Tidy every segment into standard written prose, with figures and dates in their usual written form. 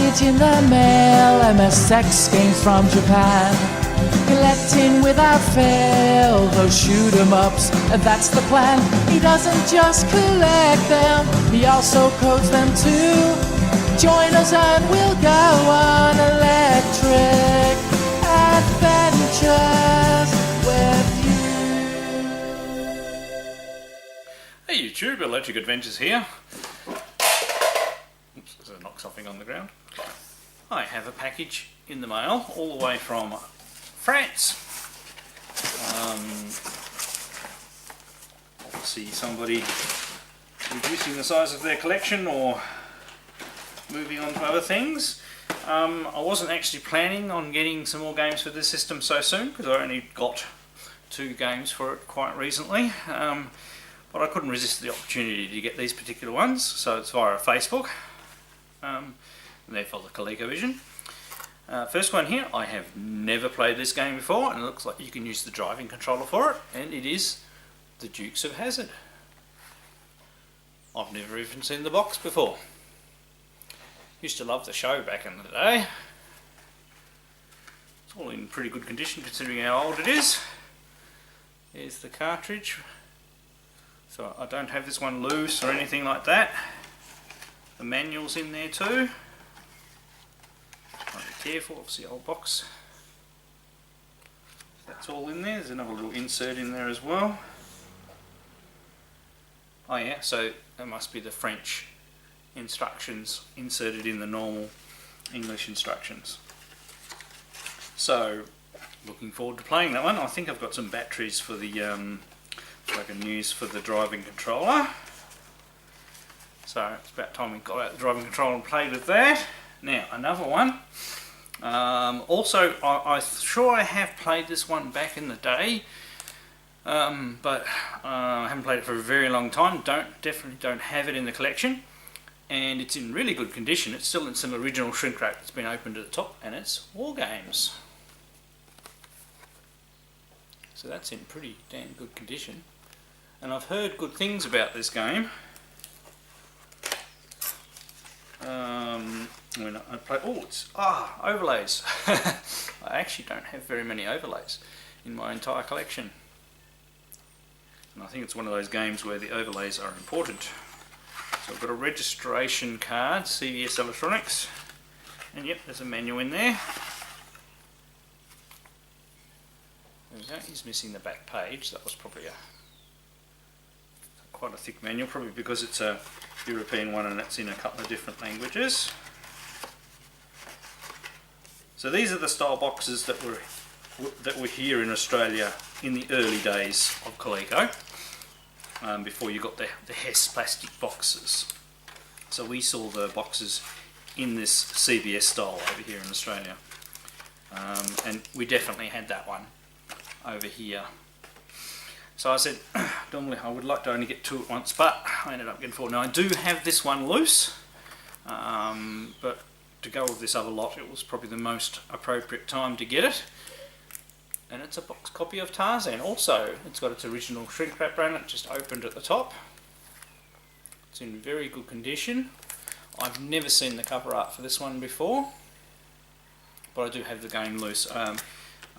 package in the mail, MSX games from Japan. Collecting without fail, those shoot 'em ups, and that's the plan. He doesn't just collect them, he also codes them too. Join us and we'll go on electric adventures with you. Hey YouTube, Electric Adventures here. Oops, I knocked something on the ground. I have a package in the mail all the way from France. Obviously somebody reducing the size of their collection or moving on to other things. I wasn't actually planning on getting some more games for this system so soon, because I only got 2 games for it quite recently. But I couldn't resist the opportunity to get these particular ones, so it's via Facebook, and therefore the Colecovision. First one here, I have never played this game before, and it looks like you can use the driving controller for it, and it is the Dukes of Hazzard. I've never even seen the box before. Used to love the show back in the day. It's all in pretty good condition considering how old it is. Here's the cartridge. So I don't have this one loose or anything like that. The manual's in there too. Gotta be careful, obviously old box. That's all in there. There's another little insert in there as well. Oh yeah, so that must be the French instructions inserted in the normal English instructions. So looking forward to playing that one. I think I've got some batteries for the I can use for the driving controller. So it's about time we got out the driving controller and played with that. Now another one. Also I'm sure I have played this one back in the day, but I haven't played it for a very long time. Definitely don't have it in the collection, and it's in really good condition. It's still in some original shrink wrap that's been opened at the top, and it's WarGames. So that's in pretty damn good condition, and I've heard good things about this game. When I play, overlays. I actually don't have very many overlays in my entire collection, and I think it's one of those games where the overlays are important. So I've got a registration card, CVS Electronics, and yep, there's a manual in there. There we go. He's missing the back page. That was probably quite a thick manual, probably because it's a European one and it's in a couple of different languages. So these are the style boxes that were here in Australia in the early days of Coleco, before you got the Hess plastic boxes. So we saw the boxes in this CBS style over here in Australia, and we definitely had that one over here. So I said, normally I would like to only get 2 at once, but I ended up getting 4. Now I do have this one loose, but to go with this other lot, it was probably the most appropriate time to get it. And it's a box copy of Tarzan. Also, it's got its original shrink wrap around it, just opened at the top. It's in very good condition. I've never seen the cover art for this one before, but I do have the game loose.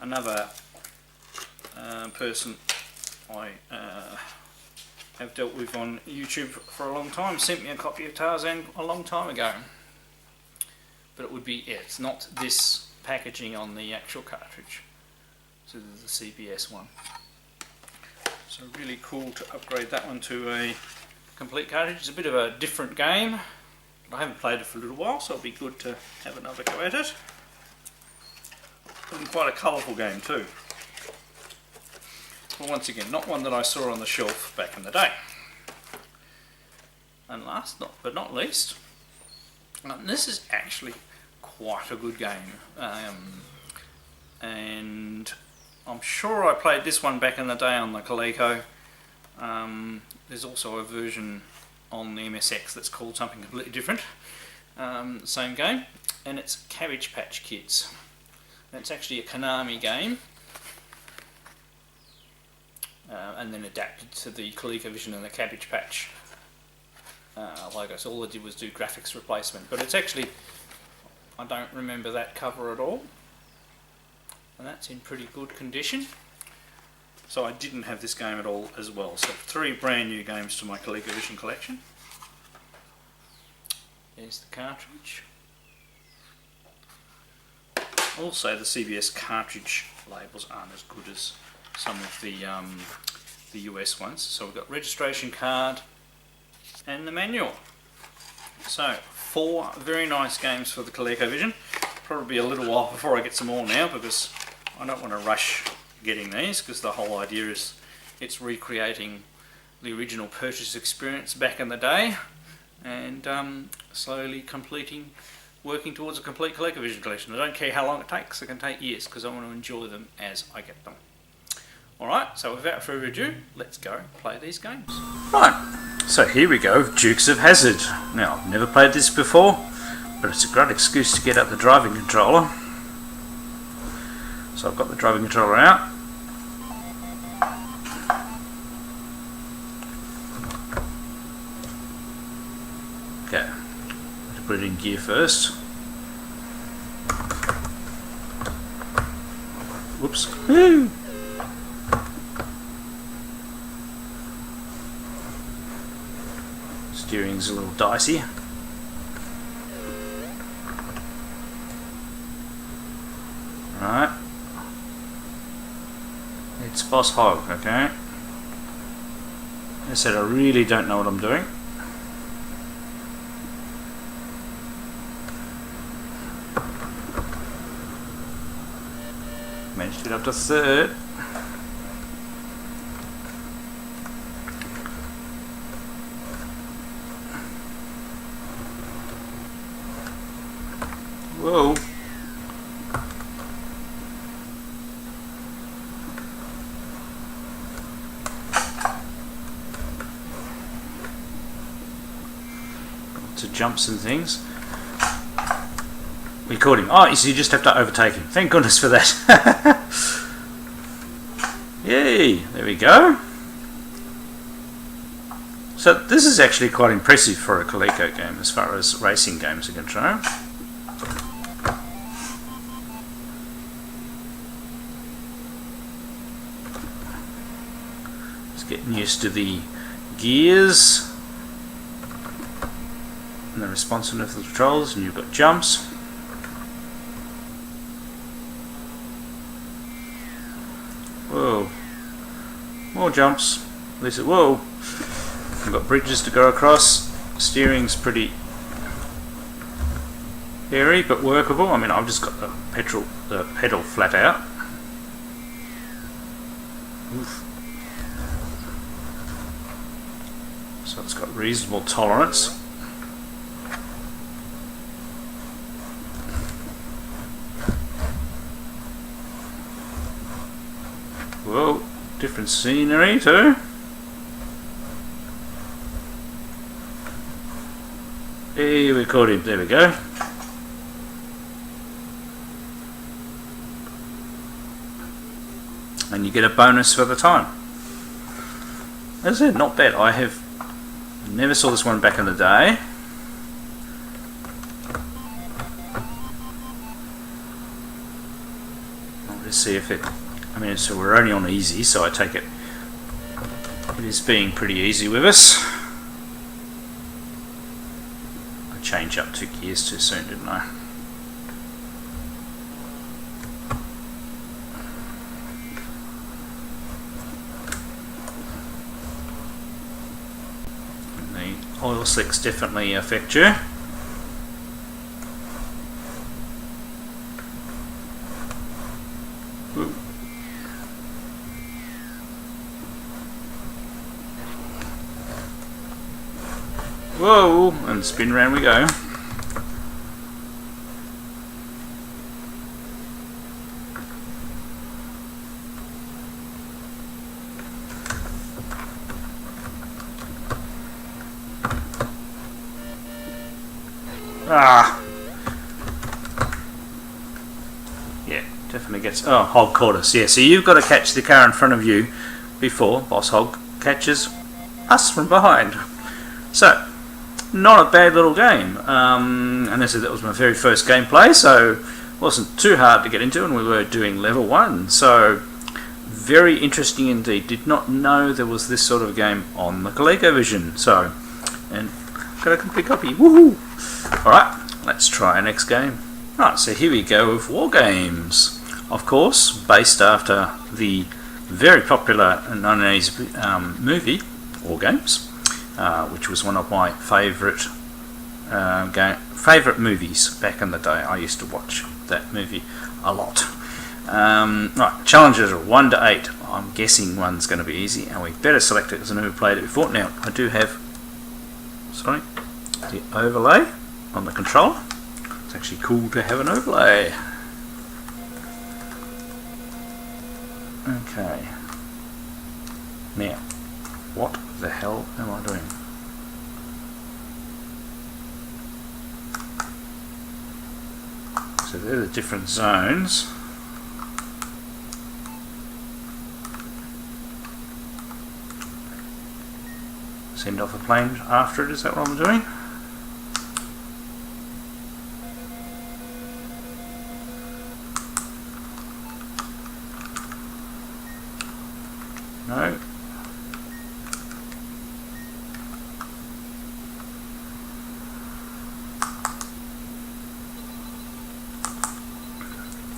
Another person I have dealt with on YouTube for a long time sent me a copy of Tarzan a long time ago. But it would be, it's not this packaging on the actual cartridge. So this is the CBS one. So really cool to upgrade that one to a complete cartridge. It's a bit of a different game. I haven't played it for a little while, so it'll be good to have another go at it. And quite a colourful game too. Well, once again, not one that I saw on the shelf back in the day. And last but not least, this is actually quite a good game, and I'm sure I played this one back in the day on the Coleco. There's also a version on the MSX that's called something completely different, same game, and it's Cabbage Patch Kids. And it's actually a Konami game, and then adapted to the Colecovision and the Cabbage Patch logos. All I did was do graphics replacement, but it's actually I don't remember that cover at all, and that's in pretty good condition. So I didn't have this game at all as well. So 3 brand new games to my Colecovision collection. There's the cartridge. Also, the CBS cartridge labels aren't as good as some of the US ones. So we've got registration card and the manual. So 4 very nice games for the Colecovision. Probably a little while before I get some more now, because I don't want to rush getting these, because the whole idea is it's recreating the original purchase experience back in the day, and slowly working towards a complete Colecovision collection. I don't care how long it takes. It can take years, because I want to enjoy them as I get them. Alright, so without further ado, let's go play these games. Right, so here we go, Dukes of Hazzard. Now, I've never played this before, but it's a great excuse to get out the driving controller. So I've got the driving controller out. Okay, put it in gear first. Whoops. Woo! Steering's a little dicey. Right. It's Boss Hog, okay. I said I really don't know what I'm doing. Managed to get up to 3rd. Whoa. To jumps and things. We caught him. Oh, so you just have to overtake him. Thank goodness for that. Yay, there we go. So this is actually quite impressive for a Coleco game as far as racing games are concerned. Just getting used to the gears and the responsiveness of the controls, and you've got jumps. Whoa, more jumps. At least whoa. We've got bridges to go across. Steering's pretty hairy but workable. I mean, I've just got the pedal flat out. Oof. So it's got reasonable tolerance. Whoa, different scenery too. Hey, we caught him, there we go. And you get a bonus for the time. As I said, not bad. I have never saw this one back in the day. Let's see if it... I mean, so we're only on easy, so I take it is being pretty easy with us. I changed up 2 gears too soon, didn't I? And the oil slicks definitely affect you. Ooh. Whoa, and spin round we go. Ah. Yeah, definitely gets... Oh, Hog caught us. Yeah, so you've got to catch the car in front of you before Boss Hog catches us from behind. So, not a bad little game. And as I said, that was my very first gameplay, so it wasn't too hard to get into, and we were doing level 1. So very interesting indeed. Did not know there was this sort of game on the Colecovision. So, and got a complete copy. Woohoo! Alright, let's try our next game. Right, so here we go with WarGames. Of course, based after the very popular 1980s movie, WarGames, which was one of my favourite movies back in the day. I used to watch that movie a lot. Right, challenges are 1 to 8. I'm guessing 1's going to be easy, and we better select it because I've never played it before. Now, I do have, the overlay on the controller. It's actually cool to have an overlay. Okay. Now, what the hell am I doing? So they're the different zones. Send off a plane after it, is that what I'm doing? No.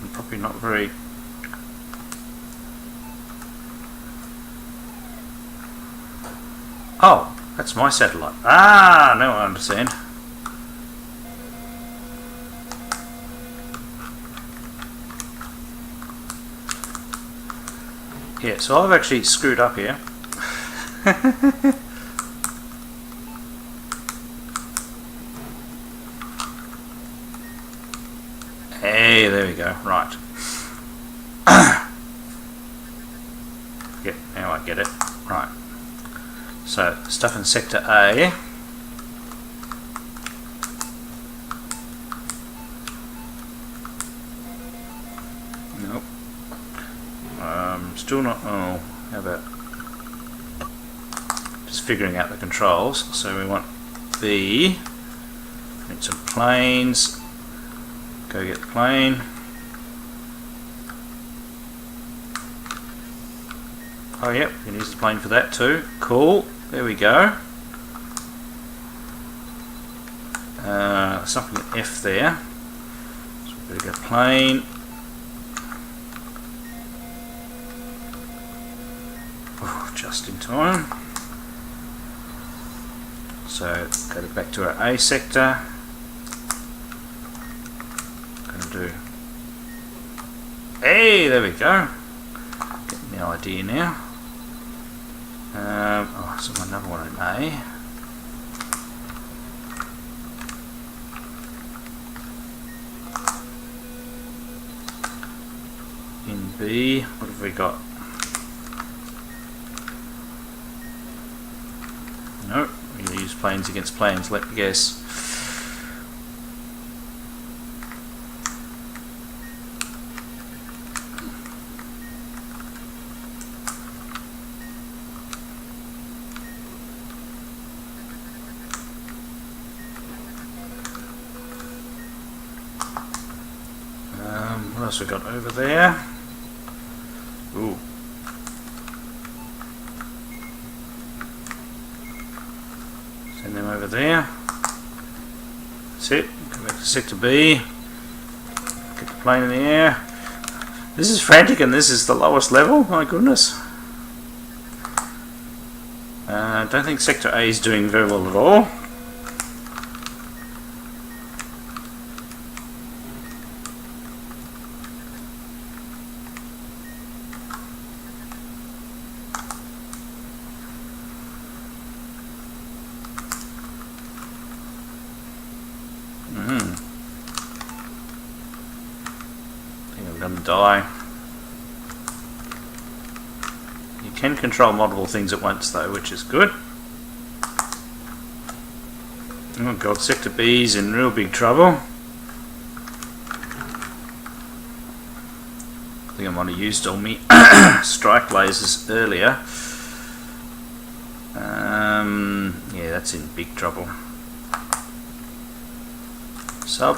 I'm probably not very... Oh, that's my satellite. Ah, now I understand. Yeah, so I've actually screwed up here. Hey, there we go. Right. Yeah, now I get it. Right. So, stuff in Sector A. Nope. Still not... Oh, how about... Just figuring out the controls. So we want B. Need some planes. Go get the plane. Oh yep, you can use the plane for that too. Cool. There we go. Something at F there. So we better go plane. Oh, just in time. So go back to our A sector. Gonna do. Hey, there we go. Getting the idea now. Oh, so another one in A. In B, what have we got? No, we're going to use planes against planes, let me guess. What else we got over there? Ooh. Send them over there. That's it. Go back to Sector B. Get the plane in the air. This is frantic and this is the lowest level. My goodness. I don't think Sector A is doing very well at all. I'm gonna die. You can control multiple things at once though, which is good. Oh god, Sector B's in real big trouble. I think I might have used all my strike lasers earlier. Yeah, that's in big trouble. Sub.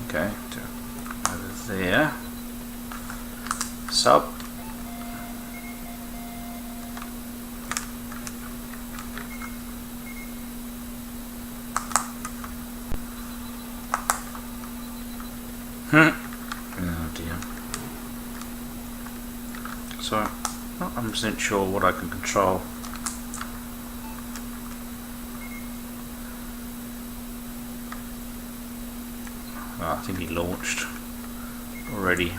Okay, over there. Sub. Oh dear. So, not 100% sure what I can control. Oh, I think he launched already.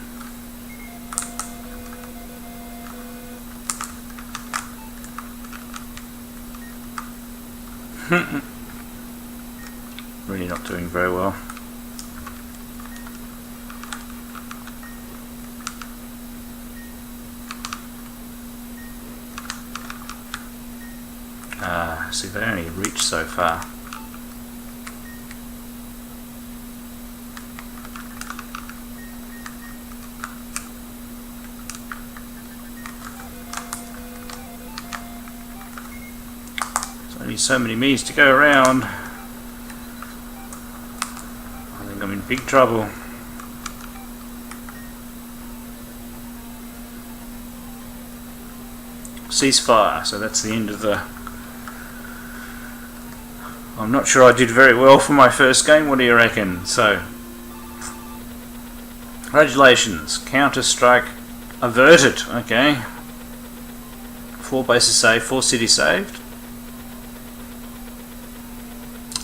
Really not doing very well. See, they only reached so far. There's only so many me's to go around. I think I'm in big trouble. Ceasefire, so that's the end of the... I'm not sure I did very well for my first game. What do you reckon? So, congratulations, Counter-Strike averted. Okay, 4 bases saved, 4 cities saved.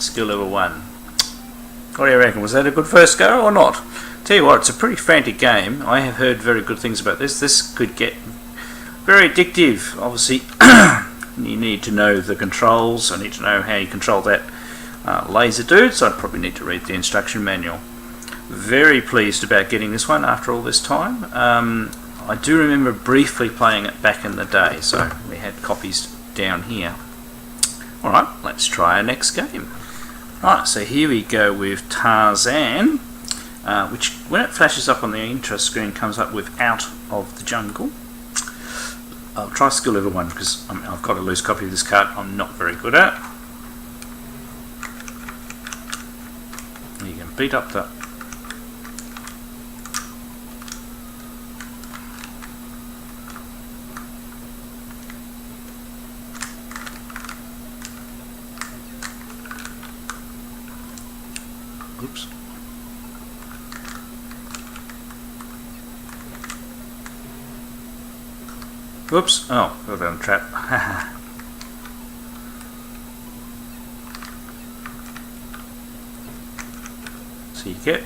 Skill level 1. What do you reckon? Was that a good first go or not? Tell you what, it's a pretty frantic game. I have heard very good things about this. This could get very addictive. Obviously, you need to know the controls. I need to know how you control that laser dude, so I'd probably need to read the instruction manual. Very pleased about getting this one after all this time. I do remember briefly playing it back in the day, so we had copies down here. Alright, let's try our next game. Right, so here we go with Tarzan, which when it flashes up on the intro screen comes up with Out of the Jungle. I'll try skill level 1 because I've got a loose copy of this card I'm not very good at. You can beat up the... Oops. Whoops, oh, got down the trap. So you get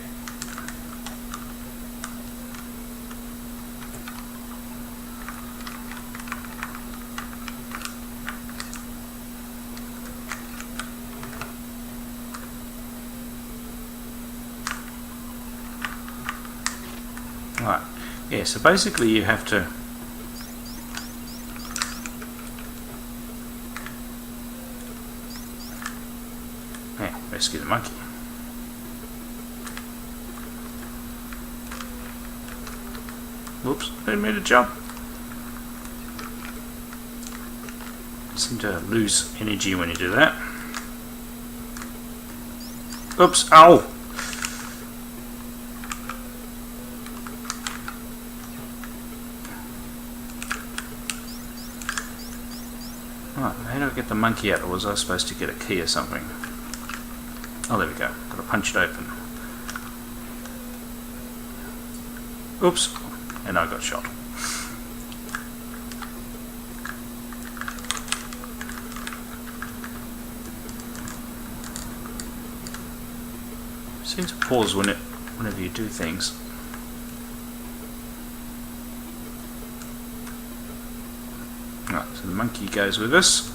right, yeah, so basically you have to rescue the monkey. Whoops, didn't mean to jump. Seem to lose energy when you do that. Oops, ow! Right, how do I get the monkey out? Or was I supposed to get a key or something? Oh, there we go. Got to punch it open. Oops. And I got shot. Seems to pause whenever you do things. Right, so the monkey goes with us.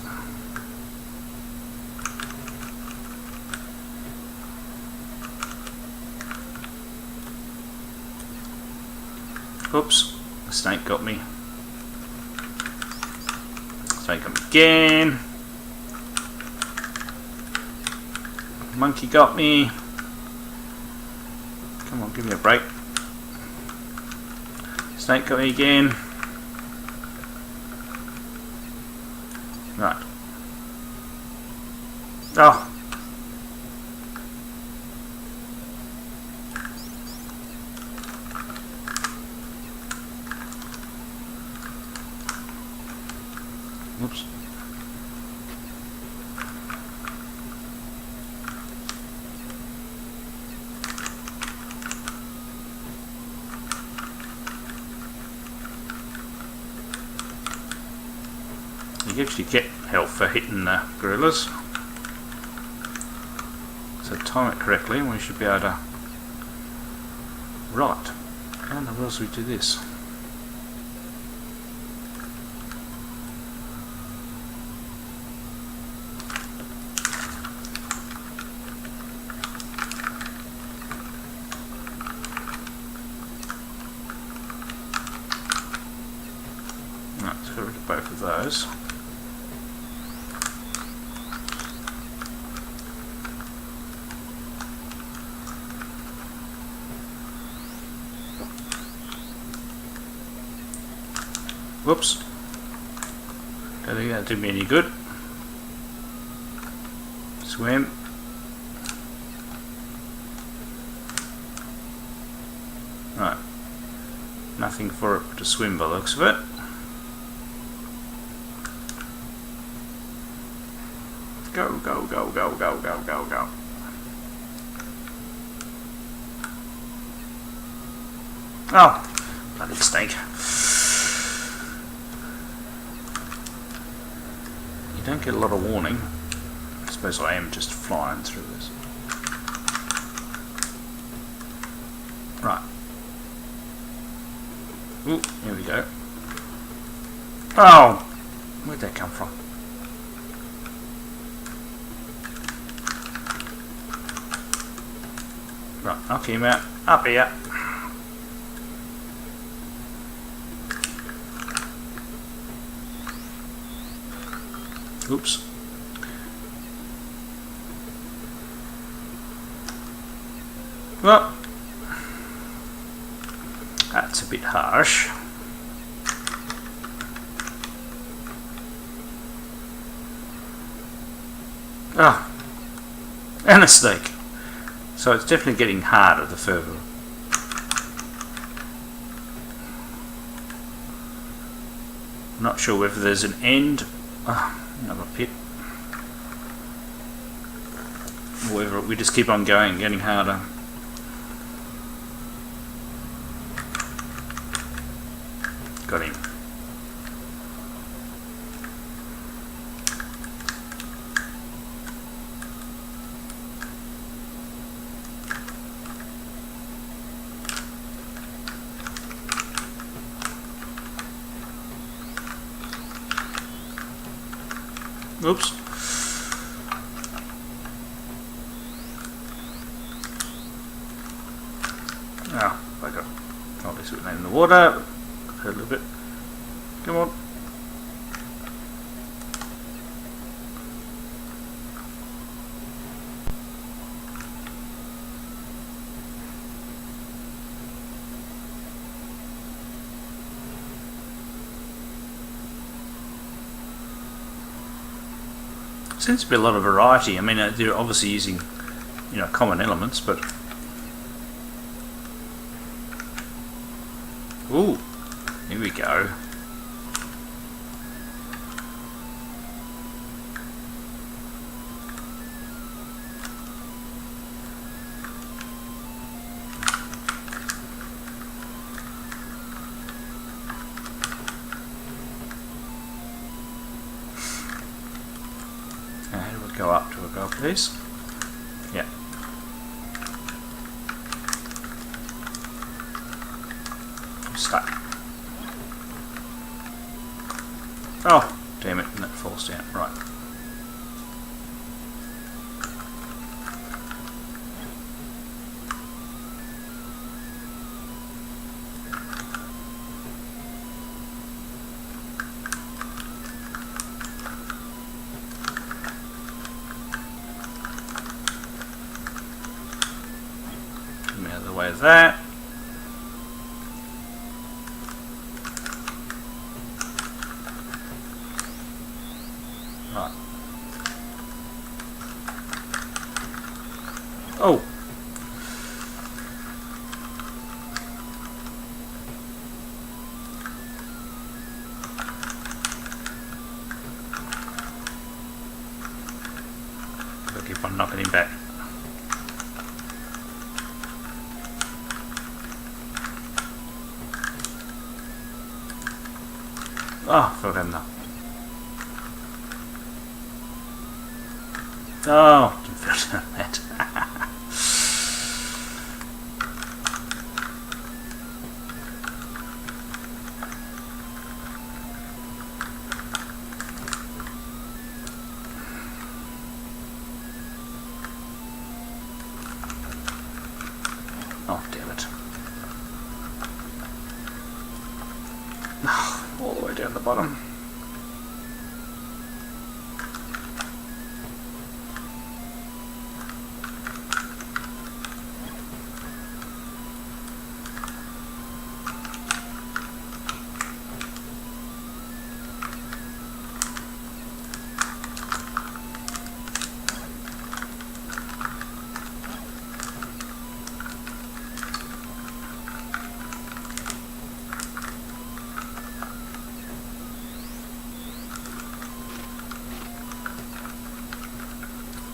Oops, the snake got me. Snake got me again. Monkey got me. Come on, give me a break. Snake got me again. Oh. Oops. You actually get health for hitting the gorillas. So time it correctly and we should be able to... Right. How in the world do we do this? Right, let's get rid of both of those. Whoops. Don't think that did me any good. Swim. Right. Nothing for it to swim by the looks of it. Go, go, go, go, go, go, go, go. Oh, bloody snake. You don't get a lot of warning. I suppose I am just flying through this. Right. Ooh, here we go. Oh! Where'd that come from? Right, I'll keep him out. Up here. Oops. Well, that's a bit harsh. Ah, and a snake. So it's definitely getting harder the further. I'm not sure whether there's an end. Another pit. Or whether we just keep on going, getting harder. Got him. Oops. Oh, bugger. Obviously we're in the water. Hurt a little bit. Come on. Seems to be a lot of variety. I mean, they're obviously using, common elements, but ooh, here we go. Go up to a go, please. Yeah. I'm stuck. Oh, damn it, and that falls down. Right. Out of the way of that. Right. Oh, forgot enough. Oh, didn't feel that. Oh, damn it. All the way down the bottom.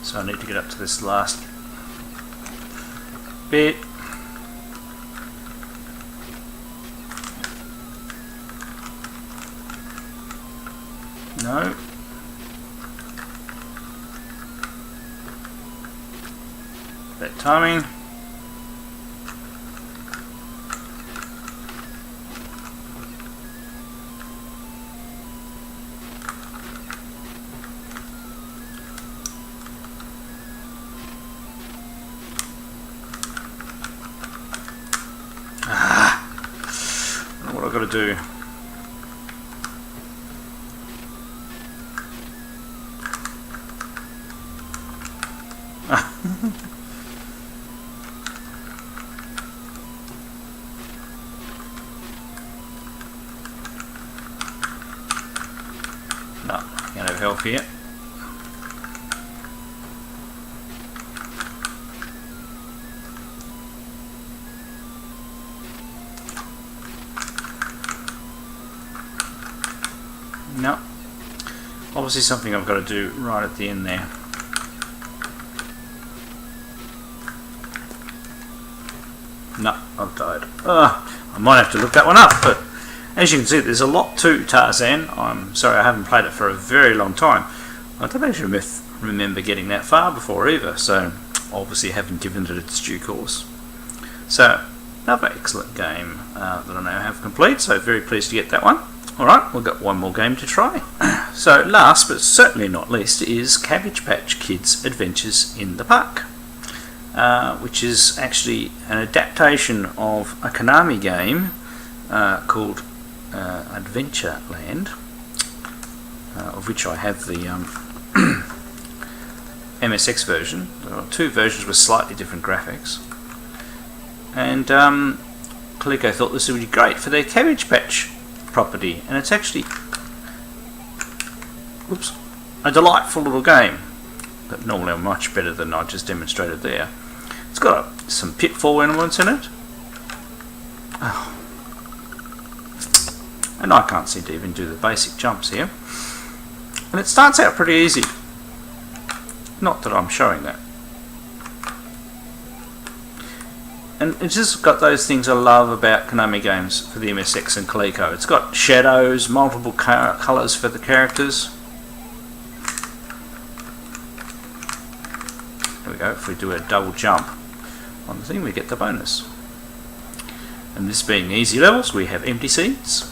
So I need to get up to this last bit. No. That timing. What I've got to do. No, can't have health here. No. Obviously something I've got to do right at the end there. No, I've died. I might have to look that one up, but as you can see there's a lot to Tarzan. I'm sorry I haven't played it for a very long time. I don't actually remember getting that far before either, so obviously haven't given it its due course. So another excellent game that I now have complete, so very pleased to get that one. Alright, we've got one more game to try. So last but certainly not least is Cabbage Patch Kids Adventures in the Park, which is actually an adaptation of a Konami game called Adventureland, of which I have the MSX version. There are two versions with slightly different graphics, and Coleco thought this would be great for their Cabbage Patch property, and it's actually a delightful little game, but normally much better than I just demonstrated there. It's got some pitfall elements in it, and I can't seem to even do the basic jumps here, and it starts out pretty easy, not that I'm showing that. And it's just got those things I love about Konami games for the MSX and Coleco. It's got shadows, multiple colours for the characters. There we go, if we do a double jump on the thing we get the bonus. And this being easy levels, we have empty scenes.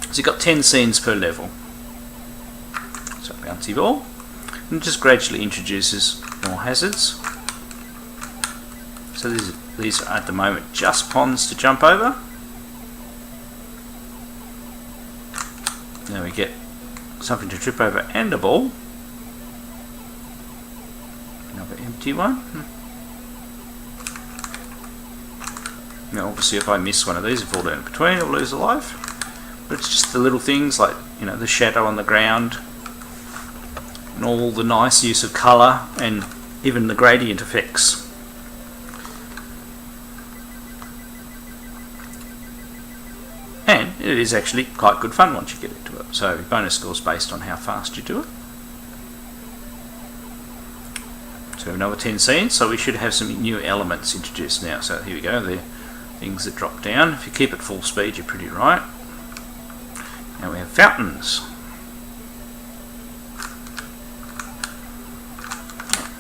So you've got 10 scenes per level. So bouncy ball. And it just gradually introduces more hazards. So these are at the moment just ponds to jump over. Now we get something to trip over and a ball. Another empty one. Now obviously if I miss one of these and fall down in between, I'll lose a life. But it's just the little things like, you know, the shadow on the ground and all the nice use of colour and even the gradient effects. And it is actually quite good fun once you get into it. So bonus scores based on how fast you do it. So another 10 scenes, so we should have some new elements introduced now. So here we go, the things that drop down. If you keep it full speed, you're pretty right. Now we have fountains.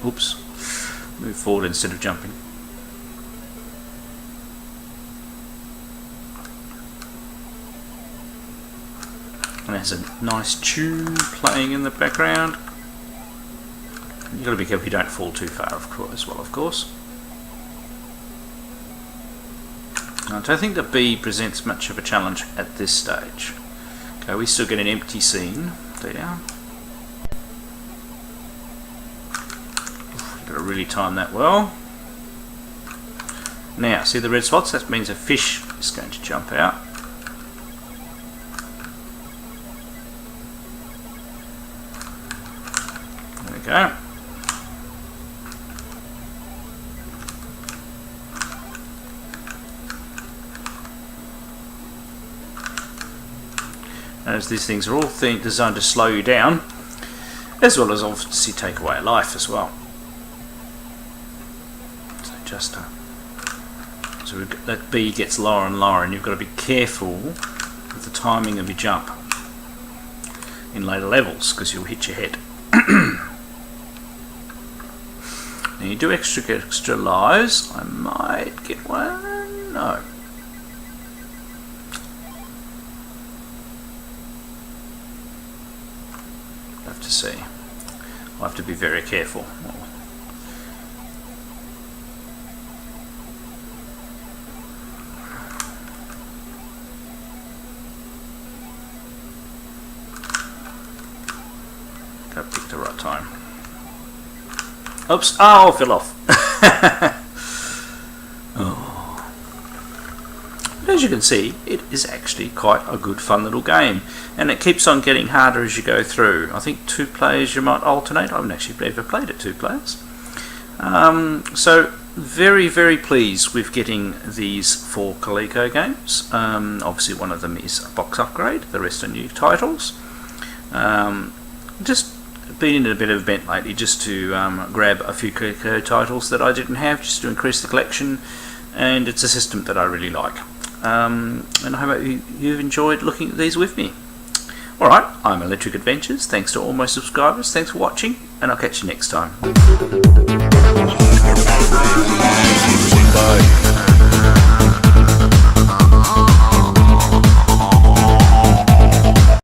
Oops. Move forward instead of jumping. And there's a nice tune playing in the background. You've got to be careful you don't fall too far as well, of course. I don't think the B presents much of a challenge at this stage. Okay, we still get an empty scene there. Got to really time that well. Now, see the red spots? That means a fish is going to jump out. There we go. As these things are all designed to slow you down, as well as obviously take away a life as well. So so that B gets lower and lower, and you've got to be careful with the timing of your jump in later levels, because you'll hit your head. Now you do get extra lives. I might get one. No. Have to see. I'll have to be very careful. Gotta pick the right time. Oops! Oh, fell off. Oh. As you can see, it is actually quite a good fun little game, and it keeps on getting harder as you go through. I think 2 players you might alternate. I haven't actually ever played it 2 players. So very, very pleased with getting these 4 Coleco games. Obviously one of them is a box upgrade, the rest are new titles. Just been in a bit of a bent lately just to grab a few Coleco titles that I didn't have, just to increase the collection, and it's a system that I really like. And I hope you've enjoyed looking at these with me. Alright, I'm Electric Adventures. Thanks to all my subscribers. Thanks for watching, and I'll catch you next time. Bye.